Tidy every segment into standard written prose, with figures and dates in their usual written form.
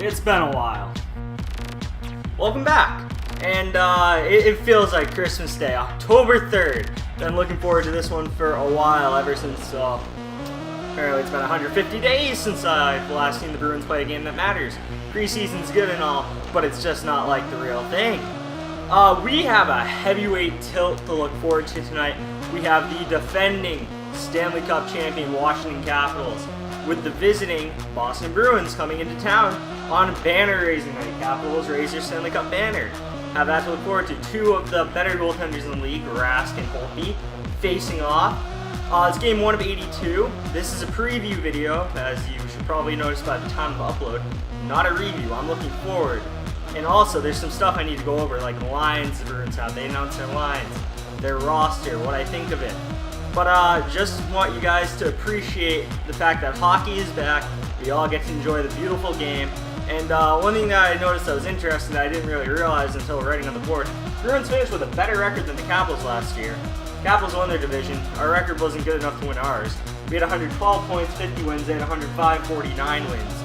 It's been a while. Welcome back. And it feels like Christmas Day, October 3rd. Been looking forward to this one for a while, ever since, apparently it's been 150 days since I've last seen the Bruins play a game that matters. Preseason's good and all, but it's just not like the real thing. We have a heavyweight tilt to look forward to tonight. We have the defending Stanley Cup champion Washington Capitals with the visiting Boston Bruins coming into town on banner raising night. Capitals raise their Stanley Cup banner. Have that to look forward to. Two of the better goaltenders in the league, Rask and Holtby, facing off. It's game 1 of 82. This is a preview video, as you should probably notice by the time of upload. Not a review. I'm looking forward. And also, there's some stuff I need to go over, like the lines the Bruins have. They announced their lines, their roster, what I think of it. But just want you guys to appreciate the fact that hockey is back. We all get to enjoy the beautiful game. And one thing that I noticed that was interesting that I didn't really realize until writing on the board, Bruins finished with a better record than the Capitals last year. Capitals won their division. Our record wasn't good enough to win ours. We had 112 points, 50 wins. They had 105, 49 wins.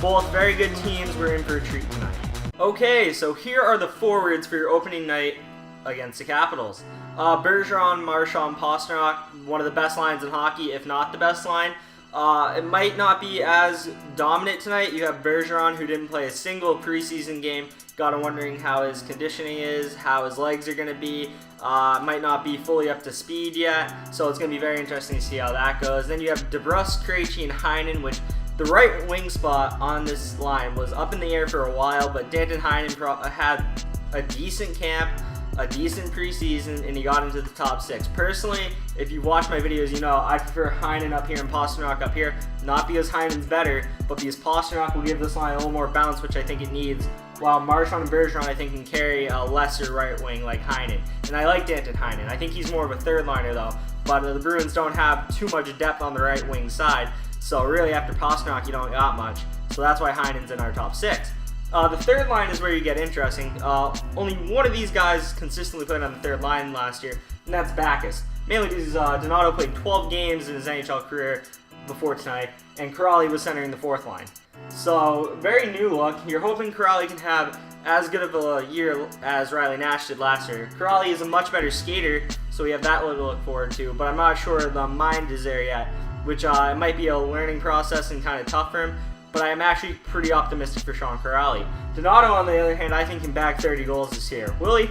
Both very good teams. We're in for a treat tonight. Okay, so here are the forwards for your opening night against the Capitals. Bergeron, Marchand, Pastrnak, one of the best lines in hockey, if not the best line. It might not be as dominant tonight. You have Bergeron, who didn't play a single preseason game. Got him wondering how his conditioning is, how his legs are going to be. Might not be fully up to speed yet, so it's going to be very interesting to see how that goes. Then you have DeBrusk, Krejci, and Heinen, which the right wing spot on this line was up in the air for a while, but Danton Heinen had a decent camp, a decent preseason, and he got into the top 6. Personally, if you watch my videos, you know I prefer Heinen up here and Pastrnak up here. Not because Heinen's better, but because Pastrnak will give this line a little more bounce, which I think it needs, while Marchand and Bergeron, I think, can carry a lesser right wing like Heinen. And I like Danton Heinen. I think he's more of a third liner, though. But the Bruins don't have too much depth on the right wing side. So really, after Pastrnak, you don't got much. So that's why Heinen's in our top 6. The third line is where you get interesting. Only one of these guys consistently played on the third line last year, and that's Backes. Mainly because Donato played 12 games in his NHL career before tonight, and Kuraly was centering the fourth line. So, very new look. You're hoping Kuraly can have as good of a year as Riley Nash did last year. Kuraly is a much better skater, so we have that to look forward to, but I'm not sure the mind is there yet, which it might be a learning process and kind of tough for him. But I am actually pretty optimistic for Sean Kuraly. Donato, on the other hand, I think can bag 30 goals this year. Will he?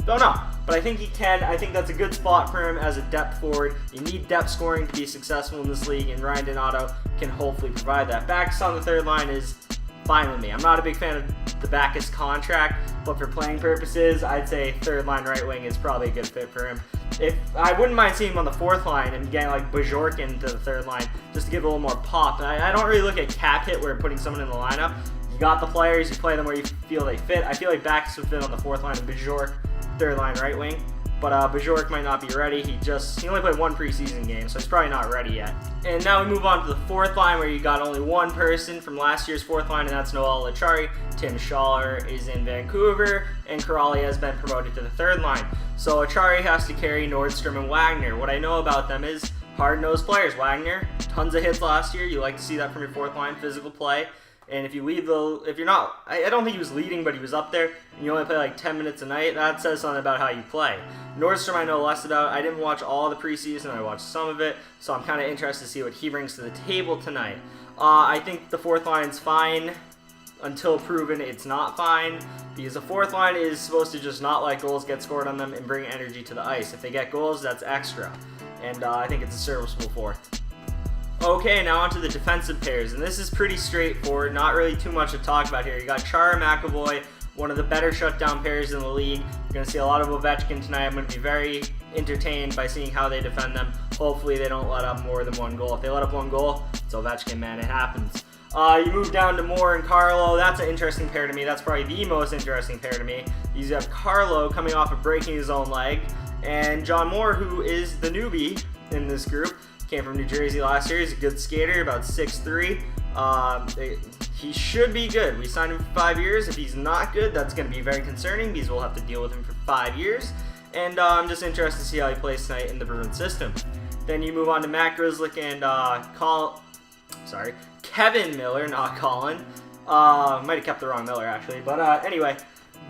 Don't know. But I think he can. I think that's a good spot for him as a depth forward. You need depth scoring to be successful in this league, and Ryan Donato can hopefully provide that. Backes on the third line is fine with me. I'm not a big fan of the Backes contract, but for playing purposes, I'd say third line right wing is probably a good fit for him. If I wouldn't mind seeing him on the fourth line and getting like Bajorkin into the third line just to give it a little more pop. I don't really look at cap hit where putting someone in the lineup. You got the players, you play them where you feel they fit. I feel like Backes would fit on the fourth line and Bajork third line right wing. But Bajork might not be ready. He only played one preseason game, so he's probably not ready yet. And now we move on to the fourth line, where you got only one person from last year's fourth line, and that's Noel Acciari. Tim Schaller is in Vancouver, and Kuraly has been promoted to the third line. So Acciari has to carry Nordstrom and Wagner. What I know about them is hard-nosed players. Wagner, tons of hits last year. You like to see that from your fourth line, physical play. And if you're not, I don't think he was leading, but he was up there, and you only play like 10 minutes a night, that says something about how you play. Nordstrom I know less about. I didn't watch all the preseason, I watched some of it, so I'm kind of interested to see what he brings to the table tonight. I think the fourth line's fine until proven it's not fine, because the fourth line is supposed to just not let goals get scored on them and bring energy to the ice. If they get goals, that's extra, and I think it's a serviceable fourth. Okay, now onto the defensive pairs, and this is pretty straightforward, not really too much to talk about here. You got Chara McAvoy, one of the better shutdown pairs in the league. You're going to see a lot of Ovechkin tonight. I'm going to be very entertained by seeing how they defend them. Hopefully they don't let up more than one goal. If they let up one goal, it's Ovechkin, man, it happens. You move down to Moore and Carlo. That's an interesting pair to me. That's probably the most interesting pair to me. You have Carlo coming off of breaking his own leg, and John Moore, who is the newbie in this group. Came from New Jersey last year. He's a good skater, about 6'3". He should be good. We signed him for 5 years. If he's not good, that's going to be very concerning because we'll have to deal with him for 5 years. And I'm just interested to see how he plays tonight in the Bruins system. Then you move on to Matt Grzelcyk and Kevin Miller, not Colin. Might have kept the wrong Miller, actually. But anyway,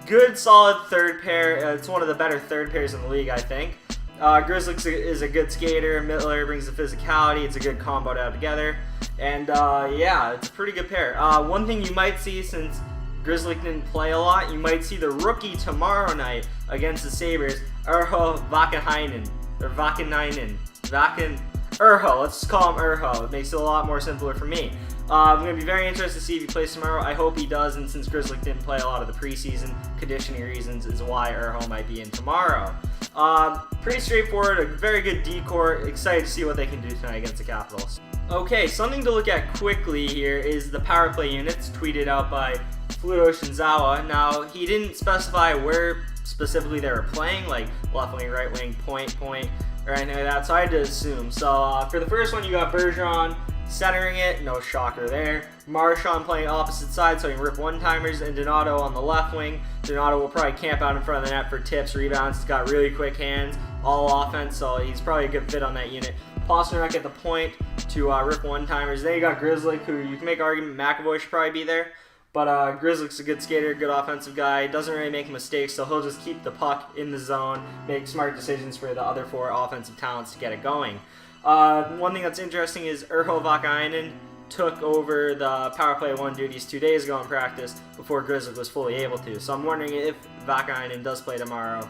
good, solid third pair. It's one of the better third pairs in the league, I think. Grzelcyk is a good skater. Miller brings the physicality. It's a good combo together. And yeah, it's a pretty good pair. One thing you might see, since Grzelcyk didn't play a lot, you might see the rookie tomorrow night against the Sabres, Urho Vakanainen. Urho, let's just call him Urho. It makes it a lot more simpler for me. I'm going to be very interested to see if he plays tomorrow. I hope he does, and since Grzelcyk didn't play a lot of the preseason, conditioning reasons is why Urho might be in tomorrow. Pretty straightforward, a very good D-core. Excited to see what they can do tonight against the Capitals. Okay, something to look at quickly here is the power play units tweeted out by Fluto Shinzawa. Now, he didn't specify where specifically they were playing, like left wing, right wing, point, or anything like that, so I had to assume. So for the first one, you got Bergeron centering it, no shocker there. Marchand playing opposite side, so he can rip one-timers, and Donato on the left wing. Donato will probably camp out in front of the net for tips, rebounds. He's got really quick hands, all offense, so he's probably a good fit on that unit. Pasternak at the point to rip one-timers. Then you got Grzelcyk, who you can make an argument McAvoy should probably be there. But Grzelcyk's a good skater, good offensive guy, doesn't really make mistakes, so he'll just keep the puck in the zone, make smart decisions for the other four offensive talents to get it going. One thing that's interesting is Urho Vakanainen took over the power play 1 duties 2 days ago in practice before Grzelcyk was fully able to. So I'm wondering if Vakanainen does play tomorrow,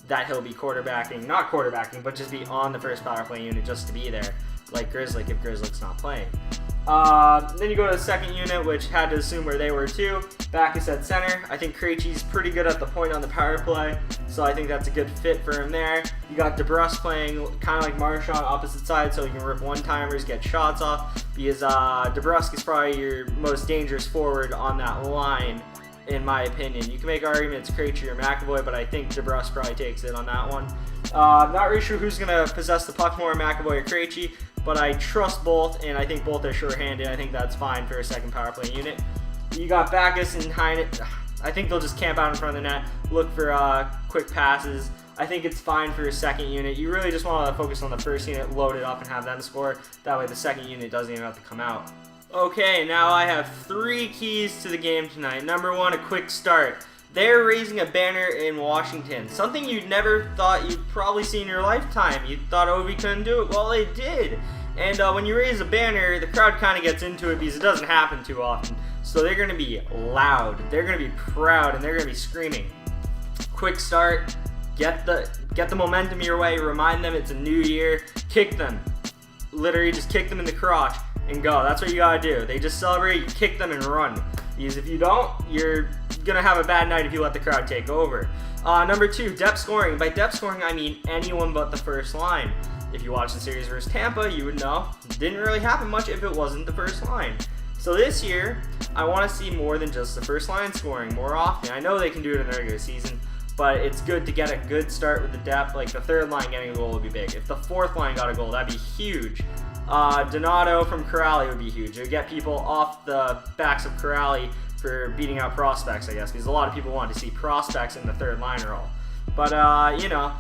that he'll be not quarterbacking, but just be on the first power play unit just to be there, like Grzelcyk if Grzelcyk's not playing. Then you go to the second unit, which had to assume where they were too. Backes at center. I think Krejci's pretty good at the point on the power play, so I think that's a good fit for him there. You got DeBrusk playing kind of like Marchand opposite side, so he can rip one-timers, get shots off, because DeBrusk is probably your most dangerous forward on that line, in my opinion. You can make arguments Krejci or McAvoy, but I think DeBrusk probably takes it on that one. Not really sure who's going to possess the puck more, McAvoy or Krejci, but I trust both, and I think both are sure-handed. I think that's fine for a second power play unit. You got Backes and Heinen. I think they'll just camp out in front of the net, look for quick passes. I think it's fine for a second unit. You really just want to focus on the first unit, load it up, and have them score. That way the second unit doesn't even have to come out. Okay, now I have 3 keys to the game tonight. Number 1, a quick start. They're raising a banner in Washington. Something you never thought you'd probably see in your lifetime. You thought Ovi couldn't do it. Well, they did. And when you raise a banner, the crowd kind of gets into it because it doesn't happen too often. So they're going to be loud. They're going to be proud, and they're going to be screaming. Quick start. Get the momentum your way. Remind them it's a new year. Kick them. Literally just kick them in the crotch and go. That's what you got to do. They just celebrate. You kick them and run. Because if you don't, you're going to have a bad night if you let the crowd take over. Number 2, depth scoring. By depth scoring, I mean anyone but the first line. If you watch the series versus Tampa, you would know it didn't really happen much if it wasn't the first line. So this year, I want to see more than just the first line scoring more often. I know they can do it in the regular season, but it's good to get a good start with the depth. Like the third line getting a goal would be big. If the fourth line got a goal, that'd be huge. Donato from Corrali would be huge. It would get people off the backs of Corrali for beating out prospects, I guess, because a lot of people want to see prospects in the third line role. But, you know,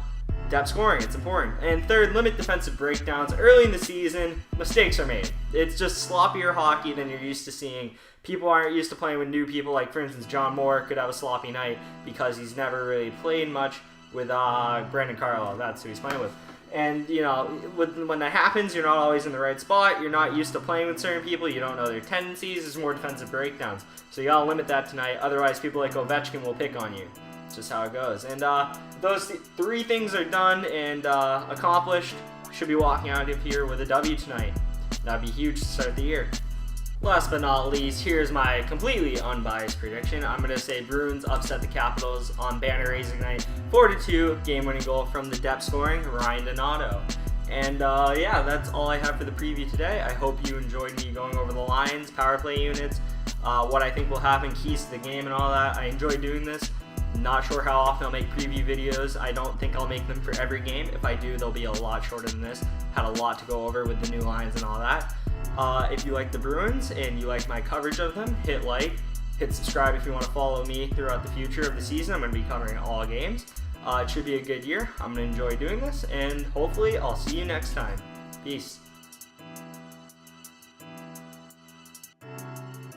depth scoring, it's important. And third, limit defensive breakdowns. Early in the season, mistakes are made. It's just sloppier hockey than you're used to seeing. People aren't used to playing with new people. Like, for instance, John Moore could have a sloppy night because he's never really played much with Brandon Carlo. That's who he's playing with. And, you know, when that happens, you're not always in the right spot. You're not used to playing with certain people. You don't know their tendencies. There's more defensive breakdowns. So you got to limit that tonight. Otherwise, people like Ovechkin will pick on you. It's just how it goes. And those 3 things are done and accomplished. Should be walking out of here with a W tonight. That'd be huge to start the year. Last but not least, here's my completely unbiased prediction. I'm going to say Bruins upset the Capitals on banner raising night. 4-2, game-winning goal from the depth scoring, Ryan Donato. And yeah, that's all I have for the preview today. I hope you enjoyed me going over the lines, power play units, what I think will happen, keys to the game and all that. I enjoy doing this. Not sure how often I'll make preview videos. I don't think I'll make them for every game. If I do, they'll be a lot shorter than this. Had a lot to go over with the new lines and all that. If you like the Bruins and you like my coverage of them, hit like, hit subscribe if you want to follow me throughout the future of the season. I'm going to be covering all games. It should be a good year. I'm going to enjoy doing this, and hopefully I'll see you next time. Peace.